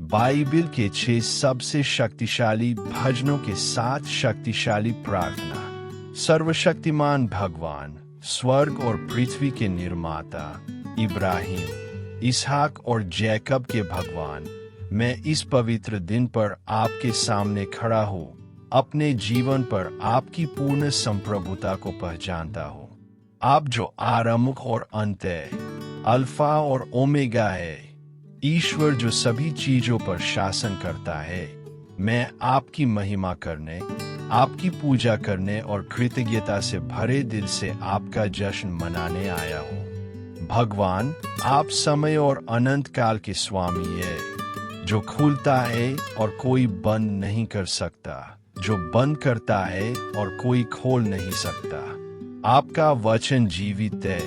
Bible के 6 सबसे शक्तिशाली भजनों के 7 शक्तिशाली प्रार्थना। सर्वशक्तिमान भगवान, स्वर्ग और पृथ्वी के निर्माता, इब्राहिम, इसहाक और जैकब के भगवान, मैं इस पवित्र दिन पर आपके सामने खड़ा हूँ। अपने जीवन पर आपकी पूर्ण संप्रभुता को पहचानता हूँ। आप जो आरंभ और अंत है, अल्फा और ओमेगा है, ईश्वर जो सभी चीजों पर शासन करता है। मैं आपकी महिमा करने, आपकी पूजा करने और कृतज्ञता से भरे दिल से आपका जश्न मनाने आया हूँ। भगवान, आप समय और अनंत काल के स्वामी है, जो खुलता है और कोई बंद नहीं कर सकता, जो बंद करता है और कोई खोल नहीं सकता। आपका वचन जीवित है,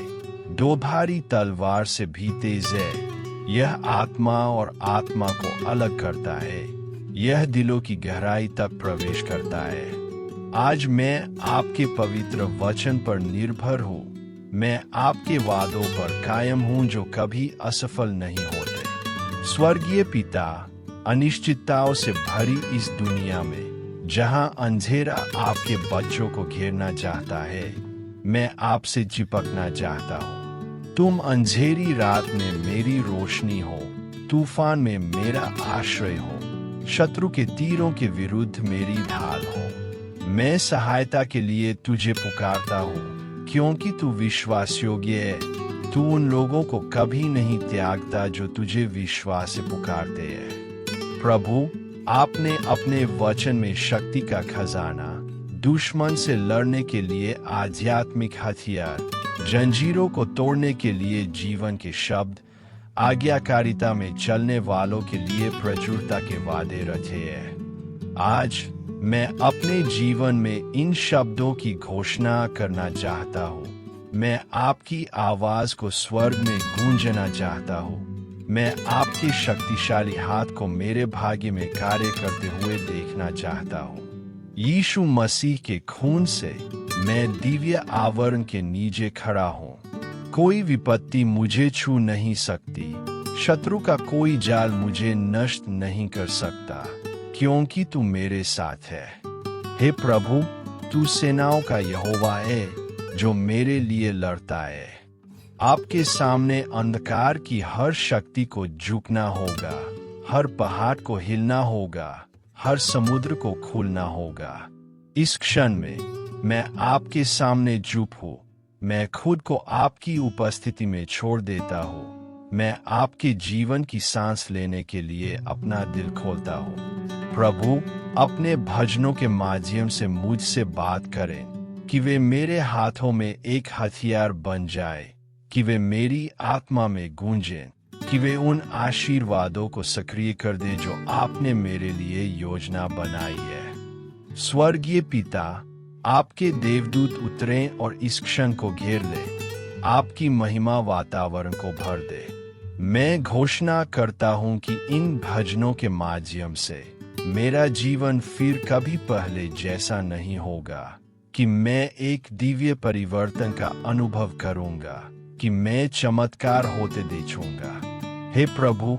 दोधारी तलवार से भी तेज है। यह आत्मा और आत्मा को अलग करता है, यह दिलों की गहराई तक प्रवेश करता है। आज मैं आपके पवित्र वचन पर निर्भर हूँ। मैं आपके वादों पर कायम हूँ जो कभी असफल नहीं होते। स्वर्गीय पिता, अनिश्चितताओं से भरी इस दुनिया में जहाँ अंधेरा आपके बच्चों को घेरना चाहता है, मैं आपसे चिपकना चाहता हूँ। तुम अंधेरी रात में मेरी रोशनी हो, तूफान में मेरा आश्रय हो, शत्रु के तीरों के विरुद्ध मेरी ढाल हो। मैं सहायता के लिए तुझे पुकारता हूँ, क्योंकि तू विश्वास योग्य है। तू उन लोगों को कभी नहीं त्यागता जो तुझे विश्वास से पुकारते हैं। प्रभु, आपने अपने वचन में शक्ति का खजाना, दुश्मन से लड़ने के लिए आध्यात्मिक हथियार, जंजीरों को तोड़ने के लिए जीवन के शब्द, आज्ञाकारिता में चलने वालों के लिए प्रचुरता के वादे रखे हैं। आज मैं अपने जीवन में इन शब्दों की घोषणा करना चाहता हूँ। मैं आपकी आवाज को स्वर्ग में गूंजना चाहता हूँ। मैं आपके शक्तिशाली हाथ को मेरे भाग्य में कार्य करते हुए देखना चाहता हूँ। यीशु मसीह के खून से मैं दिव्य आवरण के नीचे खड़ा हूँ। कोई विपत्ति मुझे छू नहीं सकती, शत्रु का कोई जाल मुझे नष्ट नहीं कर सकता, क्योंकि तू मेरे साथ है। हे प्रभु, तू सेनाओं का यहोवा है, जो मेरे लिए लड़ता है। आपके सामने अंधकार की हर शक्ति को झुकना होगा, हर पहाड़ को हिलना होगा, हर समुद्र को खुलना होगा। इस क्षण में मैं आपके सामने चुप हूँ। मैं खुद को आपकी उपस्थिति में छोड़ देता हूँ। मैं आपके जीवन की सांस लेने के लिए अपना दिल खोलता हूँ। प्रभु, अपने भजनों के माध्यम से मुझसे बात करें, कि वे मेरे हाथों में एक हथियार बन जाए, कि वे मेरी आत्मा में गूंजें, कि वे उन आशीर्वादों को सक्रिय कर दे जो आपने मेरे लिए योजना बनाई है। स्वर्गीय पिता, आपके देवदूत उतरें और इस क्षण को घेर ले। आपकी महिमा वातावरण को भर दे। मैं घोषणा करता हूँ कि इन भजनों के माध्यम से मेरा जीवन फिर कभी पहले जैसा नहीं होगा, कि मैं एक दिव्य परिवर्तन का अनुभव करूँगा, कि मैं चमत्कार होते देखूंगा। हे प्रभु,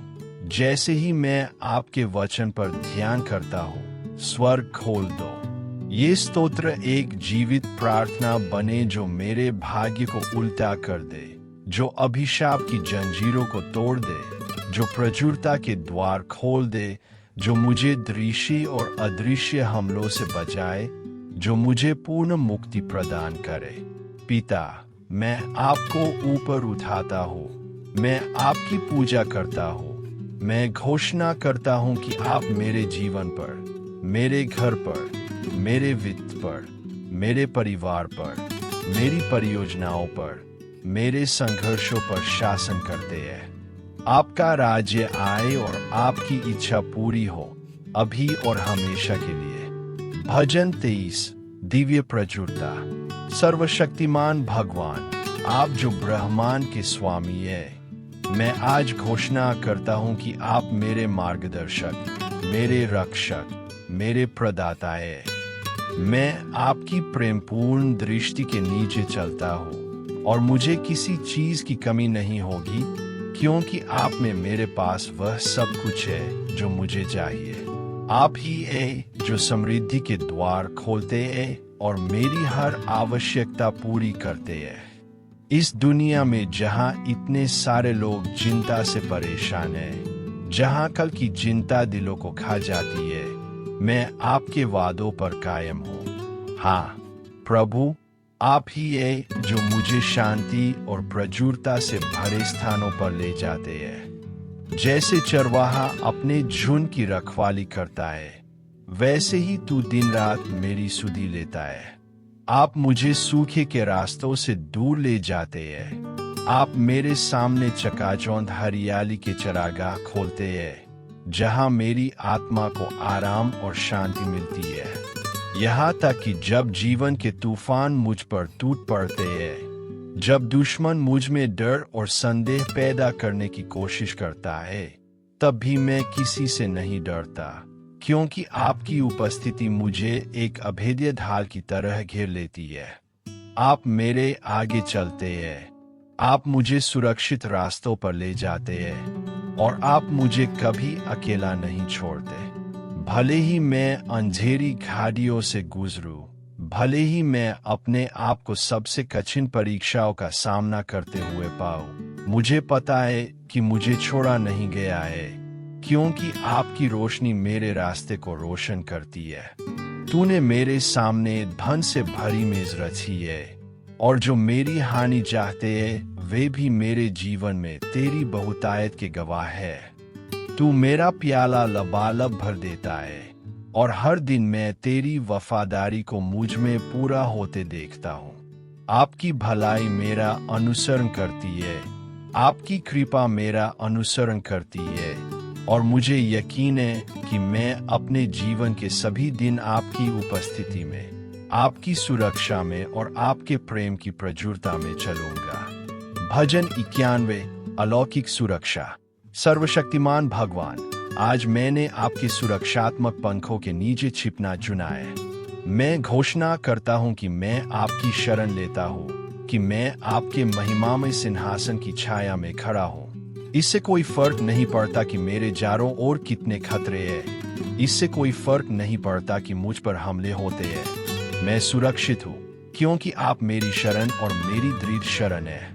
जैसे ही मैं आपके वचन पर ध्यान करता हूँ, स्वर्ग खोल दो। ये स्तोत्र एक जीवित प्रार्थना बने जो मेरे भाग्य को उल्टा कर दे, जो अभिशाप की जंजीरों को तोड़ दे, जो प्रचुरता के द्वार खोल दे, जो मुझे दृश्य और अदृश्य हमलों से बचाए, जो मुझे पूर्ण मुक्ति प्रदान करे। पिता, मैं आपको ऊपर उठाता हूँ। मैं आपकी पूजा करता हूँ। मैं घोषणा करता हूँ कि आप मेरे जीवन पर, मेरे घर पर, मेरे वित्त पर, मेरे परिवार पर, मेरी परियोजनाओं पर, मेरे संघर्षों पर शासन करते हैं। आपका राज्य आए और आपकी इच्छा पूरी हो, अभी और हमेशा के लिए। भजन 23। दिव्य प्रचुरता। सर्वशक्तिमान भगवान, आप जो ब्रह्मांड के स्वामी है, मैं आज घोषणा करता हूँ कि आप मेरे मार्गदर्शक, मेरे रक्षक, मेरे प्रदाता है। मैं आपकी प्रेमपूर्ण दृष्टि के नीचे चलता हूँ और मुझे किसी चीज की कमी नहीं होगी, क्योंकि आप में मेरे पास वह सब कुछ है जो मुझे चाहिए। आप ही है जो समृद्धि के द्वार खोलते हैं और मेरी हर आवश्यकता पूरी करते हैं। इस दुनिया में जहां इतने सारे लोग चिंता से परेशान हैं, जहां कल की चिंता दिलों को खा जाती है, मैं आपके वादों पर कायम हूँ। हाँ प्रभु, आप ही है जो मुझे शांति और प्रचुरता से भरे स्थानों पर ले जाते हैं। जैसे चरवाहा अपने झुंड की रखवाली करता है, वैसे ही तू दिन रात मेरी सुधि लेता है। आप मुझे सूखे के रास्तों से दूर ले जाते हैं। आप मेरे सामने चकाचौंध हरियाली के चरागाह खोलते हैं, जहां मेरी आत्मा को आराम और शांति मिलती है। यहाँ तक कि जब जीवन के तूफान मुझ पर टूट पड़ते हैं, जब दुश्मन मुझ में डर और संदेह पैदा करने की कोशिश करता है, तब भी मैं किसी से नहीं डरता, क्योंकि आपकी उपस्थिति मुझे एक अभेद्य ढाल की तरह घेर लेती है। आप मेरे आगे चलते हैं, आप मुझे सुरक्षित रास्तों पर ले जाते हैं और आप मुझे कभी अकेला नहीं छोड़ते। भले ही मैं अंधेरी घाटियों से गुजरूं, भले ही मैं अपने आप को सबसे कठिन परीक्षाओं का सामना करते हुए पाऊं, मुझे पता है कि मुझे छोड़ा नहीं गया है, क्योंकि आपकी रोशनी मेरे रास्ते को रोशन करती है। तूने मेरे सामने धन से भरी मेज रची है, और जो मेरी हानि चाहते हैं वे भी मेरे जीवन में तेरी बहुतायत के गवाह है। तू मेरा प्याला लबालब भर देता है, और हर दिन मैं तेरी वफादारी को मुझ में पूरा होते देखता हूँ। आपकी भलाई मेरा अनुसरण करती है, आपकी कृपा मेरा अनुसरण करती है, और मुझे यकीन है कि मैं अपने जीवन के सभी दिन आपकी उपस्थिति में, आपकी सुरक्षा में और आपके प्रेम की प्रचुरता में चलूंगा। भजन 91। अलौकिक सुरक्षा। सर्वशक्तिमान भगवान, आज मैंने आपके सुरक्षात्मक पंखों के नीचे छिपना चुना है। मैं घोषणा करता हूँ कि मैं आपकी शरण लेता हूँ, कि मैं आपके महिमामय सिंहासन की छाया में खड़ा हूँ। इससे कोई फर्क नहीं पड़ता कि मेरे चारों ओर कितने खतरे हैं, इससे कोई फर्क नहीं पड़ता कि मुझ पर हमले होते हैं। मैं सुरक्षित हूँ, क्योंकि आप मेरी शरण और मेरी दृढ़ शरण है।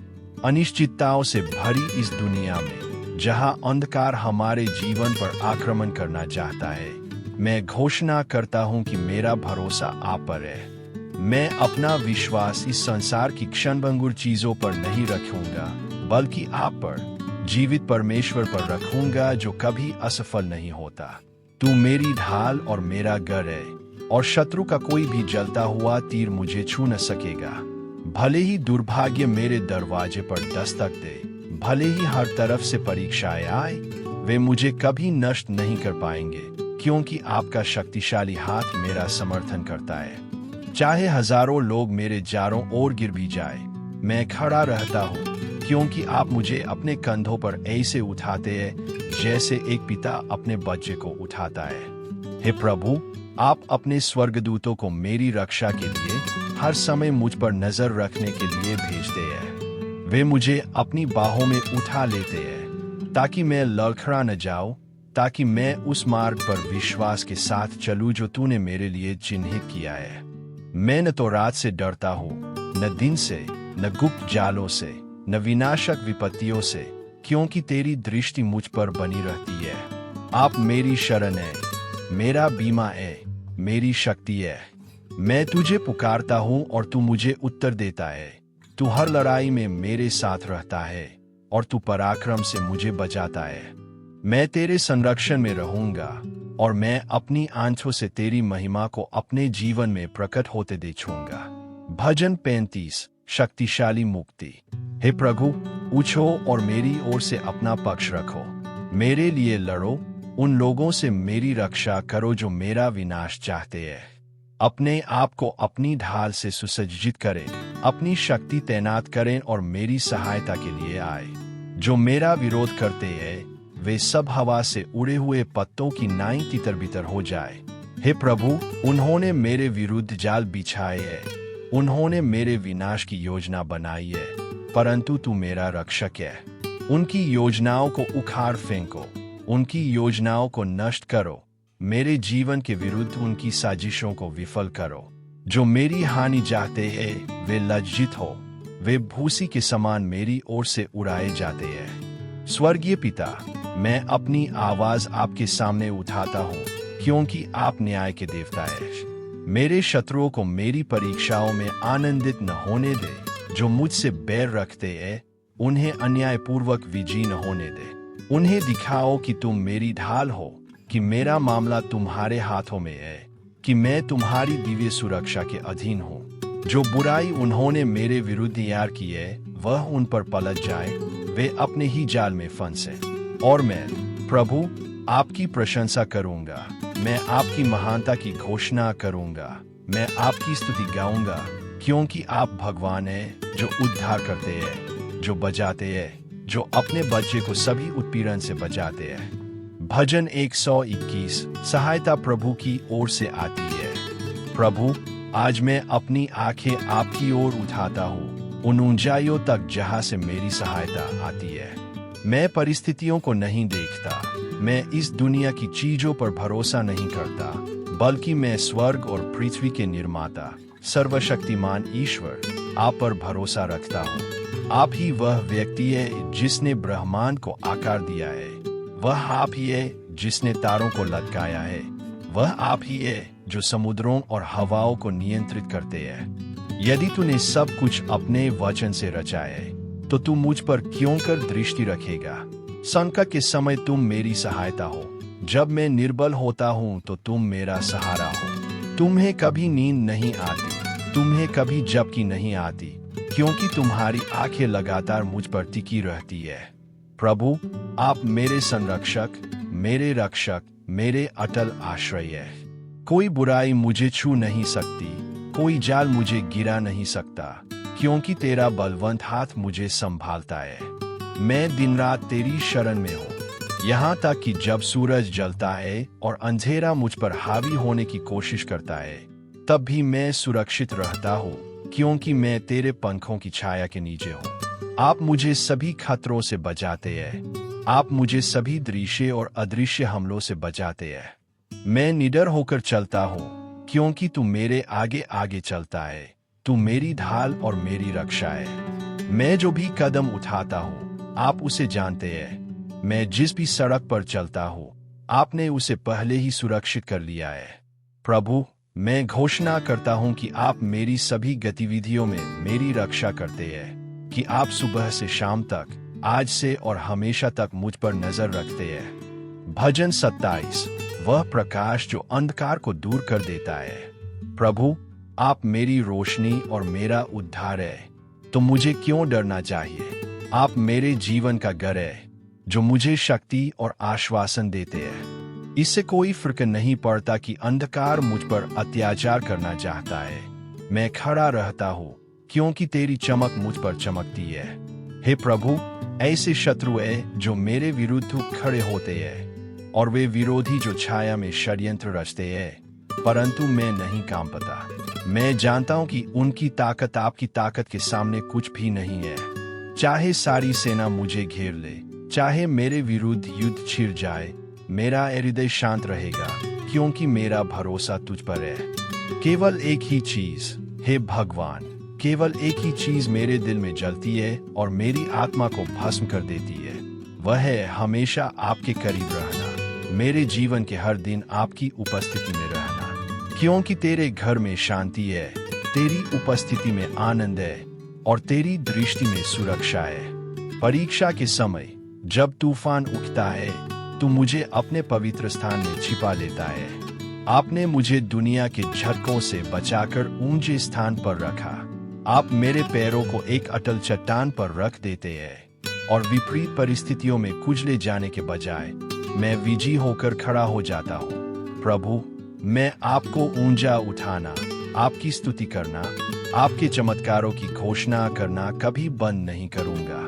अनिश्चितताओं से भरी इस दुनिया में, जहां अंधकार हमारे जीवन पर आक्रमण करना चाहता है, मैं घोषणा करता हूं कि मेरा भरोसा आप पर है। मैं अपना विश्वास इस संसार की क्षणभंगुर चीजों पर नहीं रखूंगा, बल्कि आप पर, जीवित परमेश्वर पर रखूंगा, जो कभी असफल नहीं होता। तू मेरी ढाल और मेरा गढ़ है, और शत्रु का कोई भी जलता हुआ तीर मुझे छू न सकेगा। भले ही दुर्भाग्य मेरे दरवाजे पर दस्तक दे, भले ही हर तरफ से परीक्षाएं आए, वे मुझे कभी नष्ट नहीं कर पाएंगे, क्योंकि आपका शक्तिशाली हाथ मेरा समर्थन करता है। चाहे हजारों लोग मेरे चारों ओर गिर भी जाए, मैं खड़ा रहता हूँ, क्योंकि आप मुझे अपने कंधों पर ऐसे उठाते हैं जैसे एक पिता अपने बच्चे को उठाता है। हे प्रभु, आप अपने स्वर्गदूतों को मेरी रक्षा के लिए हर समय मुझ पर नजर रखने के लिए भेजते हैं। वे मुझे अपनी बाहों में उठा लेते हैं, ताकि मैं लड़खड़ा न जाऊं, ताकि मैं उस मार्ग पर विश्वास के साथ चलूं जो तूने मेरे लिए चिन्हित किया है। मैं न तो रात से डरता हूँ, न दिन से, न गुप्त जालों से, न विनाशक विपत्तियों से, क्योंकि तेरी दृष्टि मुझ पर बनी रहती है। आप मेरी शरण है, मेरा बीमा है, मेरी शक्ति है। मैं तुझे पुकारता हूँ और तू मुझे उत्तर देता है। तू हर लड़ाई में मेरे साथ रहता है, और तू पराक्रम से मुझे बचाता है। मैं तेरे संरक्षण में रहूंगा, और मैं अपनी आंखों से तेरी महिमा को अपने जीवन में प्रकट होते देखूंगा। भजन 35। शक्तिशाली मुक्ति। हे प्रभु, उठो और मेरी ओर से अपना पक्ष रखो। मेरे लिए लड़ो, उन लोगों से मेरी रक्षा करो जो मेरा विनाश चाहते हैं। अपने आप को अपनी ढाल से सुसज्जित करें, अपनी शक्ति तैनात करें और मेरी सहायता के लिए आए। जो मेरा विरोध करते हैं, वे सब हवा से उड़े हुए पत्तों की नाई तितर बितर हो जाए। हे प्रभु, उन्होंने मेरे विरुद्ध जाल बिछाए है, उन्होंने मेरे विनाश की योजना बनाई है, परंतु तू मेरा रक्षक है। उनकी योजनाओं को उखाड़ फेंको, उनकी योजनाओं को नष्ट करो। मेरे जीवन के विरुद्ध उनकी साजिशों को विफल करो। जो मेरी हानि चाहते हैं वे लज्जित हो, वे भूसी के समान मेरी ओर से उड़ाए जाते हैं। स्वर्गीय पिता, मैं अपनी आवाज आपके सामने उठाता हूँ, क्योंकि आप न्याय के देवता हैं। मेरे शत्रुओं को मेरी परीक्षाओं में आनंदित न होने दे। जो मुझसे बैर रखते हैं उन्हें अन्यायपूर्वक विजयी न होने दे। उन्हें दिखाओ कि तुम मेरी ढाल हो, कि मेरा मामला तुम्हारे हाथों में है, कि मैं तुम्हारी दिव्य सुरक्षा के अधीन हूँ। जो बुराई उन्होंने मेरे विरुद्ध यार की है वह उन पर पलट जाए, वे अपने ही जाल में फंसे। और मैं प्रभु आपकी प्रशंसा करूंगा, मैं आपकी महानता की घोषणा करूंगा, मैं आपकी स्तुति गाऊंगा, क्योंकि आप भगवान हैं जो उद्धार करते हैं, जो बचाते हैं, जो अपने बच्चे को सभी उत्पीड़न से बचाते हैं। भजन 121। सहायता प्रभु की ओर से आती है। प्रभु, आज मैं अपनी आंखें आपकी ओर उठाता हूँ, उन ऊंचाइयों तक जहाँ से मेरी सहायता आती है। मैं परिस्थितियों को नहीं देखता, मैं इस दुनिया की चीजों पर भरोसा नहीं करता, बल्कि मैं स्वर्ग और पृथ्वी के निर्माता सर्वशक्तिमान ईश्वर आप पर भरोसा रखता हूँ। आप ही वह व्यक्ति है जिसने ब्रह्मांड को आकार दिया है, वह आप ही है जिसने तारों को लटकाया है, वह आप ही है जो समुद्रों और हवाओं को नियंत्रित करते हैं। यदि तूने सब कुछ अपने वचन से रचा है तो तू मुझ पर क्यों कर दृष्टि रखेगा। संकट के समय तुम मेरी सहायता हो, जब मैं निर्बल होता हूँ तो तुम मेरा सहारा हो। तुम्हें कभी नींद नहीं आती, तुम्हें कभी झपकी नहीं आती, क्योंकि तुम्हारी आंखें लगातार मुझ पर टिकी रहती है। प्रभु, आप मेरे संरक्षक, मेरे रक्षक, मेरे अटल आश्रय है। कोई बुराई मुझे छू नहीं सकती, कोई जाल मुझे गिरा नहीं सकता, क्योंकि तेरा बलवंत हाथ मुझे संभालता है। मैं दिन रात तेरी शरण में हूँ, यहाँ तक कि जब सूरज जलता है और अंधेरा मुझ पर हावी होने की कोशिश करता है, तब भी मैं सुरक्षित रहता हूँ, क्योंकि मैं तेरे पंखों की छाया के नीचे हूँ। आप मुझे सभी खतरों से बचाते हैं, आप मुझे सभी दृश्य और अदृश्य हमलों से बचाते हैं। मैं निडर होकर चलता हूँ, क्योंकि तू मेरे आगे आगे चलता है। तू मेरी ढाल और मेरी रक्षा है। मैं जो भी कदम उठाता हूँ आप उसे जानते हैं। मैं जिस भी सड़क पर चलता हूँ आपने उसे पहले ही सुरक्षित कर लिया है। प्रभु, मैं घोषणा करता हूँ कि आप मेरी सभी गतिविधियों में मेरी रक्षा करते हैं, कि आप सुबह से शाम तक, आज से और हमेशा तक मुझ पर नजर रखते हैं। भजन 27। वह प्रकाश जो अंधकार को दूर कर देता है। प्रभु, आप मेरी रोशनी और मेरा उद्धार है, तो मुझे क्यों डरना चाहिए। आप मेरे जीवन का घर है, जो मुझे शक्ति और आश्वासन देते हैं। इससे कोई फर्क नहीं पड़ता कि अंधकार मुझ पर अत्याचार करना चाहता है। मैं खड़ा रहता हूँ, क्योंकि तेरी चमक मुझ पर चमकती है। हे प्रभु, ऐसे शत्रु है जो मेरे विरुद्ध खड़े होते हैं, और वे विरोधी जो छाया में षड्यंत्र रचते हैं, परंतु मैं नहीं कांपता। मैं जानता हूं कि उनकी ताकत आपकी ताकत के सामने कुछ भी नहीं है। चाहे सारी सेना मुझे घेर ले, चाहे मेरे विरुद्ध युद्ध छिड़ जाए, मेरा हृदय शांत रहेगा, क्योंकि मेरा भरोसा तुझ पर है। केवल एक ही चीज, हे भगवान, केवल एक ही चीज मेरे दिल में जलती है और मेरी आत्मा को भस्म कर देती है, वह है हमेशा आपके करीब रहना, मेरे जीवन के हर दिन आपकी उपस्थिति में रहना। क्योंकि तेरे घर में शांति है, तेरी उपस्थिति में आनंद है, और तेरी दृष्टि में सुरक्षा है। परीक्षा के समय जब तूफान उठता है तू मुझे अपने पवित्र स्थान में छिपा लेता है। आपने मुझे दुनिया के झटकों से बचाकर ऊंचे स्थान पर रखा। आप मेरे पैरों को एक अटल चट्टान पर रख देते हैं, और विपरीत परिस्थितियों में कुचले जाने के बजाय मैं विजयी होकर खड़ा हो जाता हूँ। प्रभु, मैं आपको ऊंचा उठाना, आपकी स्तुति करना, आपके चमत्कारों की घोषणा करना कभी बंद नहीं करूंगा।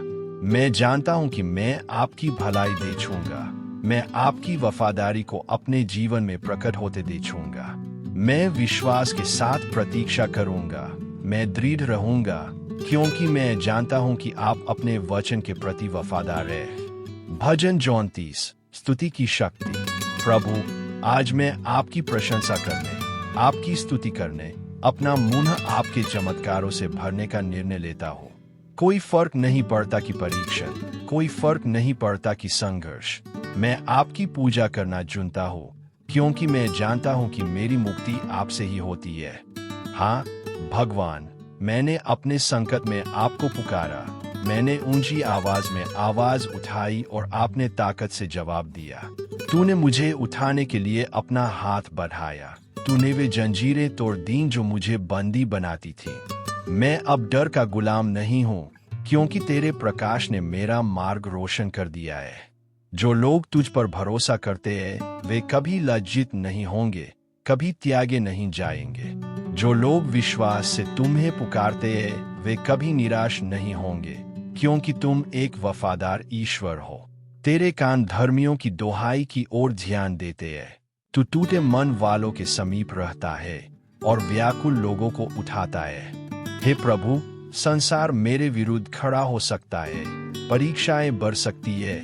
मैं जानता हूं कि मैं आपकी भलाई देखूंगा, मैं आपकी वफादारी को अपने जीवन में प्रकट होते देखूंगा। मैं विश्वास के साथ प्रतीक्षा करूंगा, मैं दृढ़ रहूंगा, क्योंकि मैं जानता हूं कि आप अपने वचन के प्रति वफादार हैं। भजन 34। स्तुति की शक्ति। प्रभु, आज मैं आपकी प्रशंसा करने, आपकी स्तुति करने, अपना मुंह आपके चमत्कारों से भरने का निर्णय लेता हूँ। कोई फर्क नहीं पड़ता कि परीक्षण, कोई फर्क नहीं पड़ता कि संघर्ष, मैं आपकी पूजा करना चुनता हूँ, क्योंकि मैं जानता हूँ कि मेरी मुक्ति आपसे ही होती है। हाँ भगवान, मैंने अपने संकट में आपको पुकारा, मैंने ऊंची आवाज में आवाज उठाई और आपने ताकत से जवाब दिया। तूने मुझे उठाने के लिए अपना हाथ बढ़ाया, तूने वे जंजीरें तोड़ दी जो मुझे बंदी बनाती थी। मैं अब डर का गुलाम नहीं हूँ, क्योंकि तेरे प्रकाश ने मेरा मार्ग रोशन कर दिया है। जो लोग तुझ पर भरोसा करते हैं वे कभी लज्जित नहीं होंगे, कभी त्यागे नहीं जाएंगे। जो लोग विश्वास से तुम्हें पुकारते हैं वे कभी निराश नहीं होंगे, क्योंकि तुम एक वफादार ईश्वर हो। तेरे कान धर्मियों की दोहाई की ओर ध्यान देते हैं। तू टूटे मन वालों के समीप रहता है और व्याकुल लोगों को उठाता है। हे प्रभु, संसार मेरे विरुद्ध खड़ा हो सकता है, परीक्षाएं बढ़ सकती है,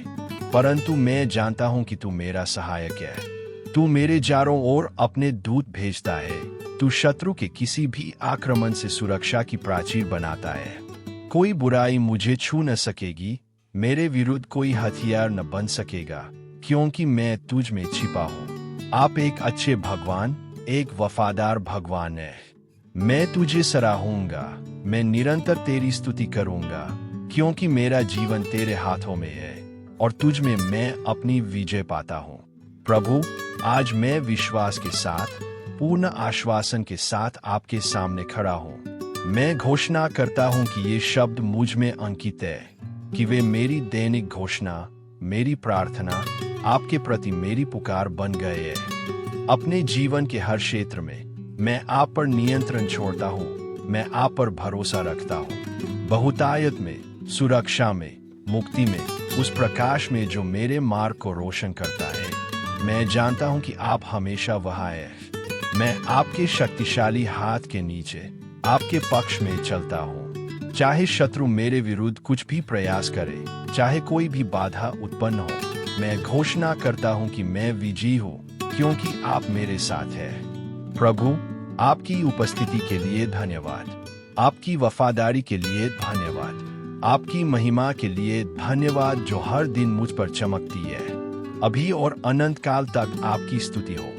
परंतु मैं जानता हूं कि तू मेरा सहायक है। तू मेरे चारों ओर अपने दूत भेजता है। तू शत्रु के किसी भी आक्रमण से सुरक्षा की प्राचीर बनाता है। कोई बुराई मुझे छू न सकेगी, मेरे विरुद्ध कोई हथियार न बन सकेगा, क्योंकि मैं तुझ में छिपा हूँ। आप एक अच्छे भगवान, एक वफादार भगवान है। मैं तुझे सराहूंगा, मैं निरंतर तेरी स्तुति करूंगा, क्योंकि मेरा जीवन तेरे हाथों में है और तुझ में मैं अपनी विजय पाता हूँ। प्रभु, आज मैं विश्वास के साथ, पूर्ण आश्वासन के साथ आपके सामने खड़ा हूँ। मैं घोषणा करता हूँ कि ये शब्द मुझ में अंकित है, कि वे मेरी दैनिक घोषणा, मेरी प्रार्थना, आपके प्रति मेरी पुकार बन गए हैं। अपने जीवन के हर क्षेत्र में मैं आप पर नियंत्रण छोड़ता हूँ, मैं आप पर भरोसा रखता हूँ। बहुतायत में, सुरक्षा में, मुक्ति में, उस प्रकाश में जो मेरे मार्ग को रोशन करता है। मैं जानता हूँ कि आप हमेशा वहाँ हैं। मैं आपके शक्तिशाली हाथ के नीचे, आपके पक्ष में चलता हूँ। चाहे शत्रु मेरे विरुद्ध कुछ भी प्रयास करे, चाहे कोई भी बाधा उत्पन्न हो, मैं घोषणा करता हूँ कि मैं विजयी हूँ, क्योंकि आप मेरे साथ हैं। प्रभु, आपकी उपस्थिति के लिए धन्यवाद, आपकी वफादारी के लिए धन्यवाद, आपकी महिमा के लिए धन्यवाद जो हर दिन मुझ पर चमकती है। अभी और अनंत काल तक आपकी स्तुति हो।